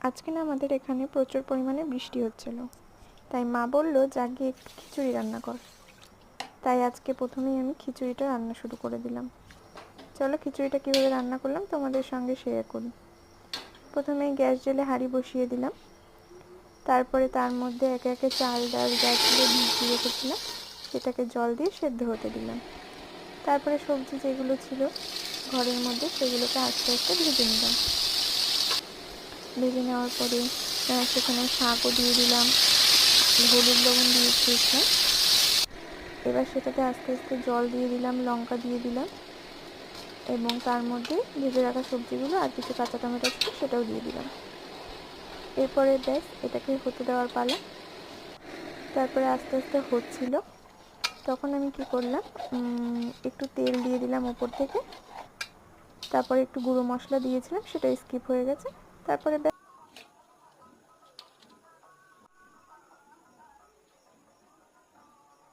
আজকে না আমাদের এখানে প্রচুর পরিমাণে বৃষ্টি হচ্ছিল, তাই মা বলল যা গিয়ে একটু খিচুড়ি রান্না কর। তাই আজকে প্রথমেই আমি খিচুড়িটা রান্না শুরু করে দিলাম। চলো খিচুড়িটা কীভাবে রান্না করলাম তোমাদের সঙ্গে শেয়ার করি। প্রথমেই গ্যাস জ্বেলে হাঁড়ি বসিয়ে দিলাম, তারপরে তার মধ্যে একে একে চাল ডাল যা ছিল ভিজিয়ে রেখেছিলাম সেটাকে জল দিয়ে সেদ্ধ হতে দিলাম। তারপরে সবজি যেগুলো ছিল ঘরের মধ্যে সেগুলোকে আস্তে আস্তে ভেজে নিলাম। ভেজে নেওয়ার পরে সেখানে শাকও দিয়ে দিলাম, হলুদ লবণ দিয়ে দিয়েছিলাম। এবার সেটাতে আস্তে আস্তে জল দিয়ে দিলাম, লঙ্কা দিয়ে দিলাম এবং তার মধ্যে ভেজে রাখা সবজিগুলো আর কিছু কাঁচা টমেটো ছিল সেটাও দিয়ে দিলাম। এরপরে ব্যাস এটাকে হতে দেওয়ার পালা। তারপরে আস্তে আস্তে হচ্ছিল, তখন আমি কি করলাম, একটু তেল দিয়ে দিলাম ওপর থেকে, তারপরে একটু গুঁড়ো মশলা দিয়েছিলাম, সেটা স্কিপ হয়ে গেছে। তারপরে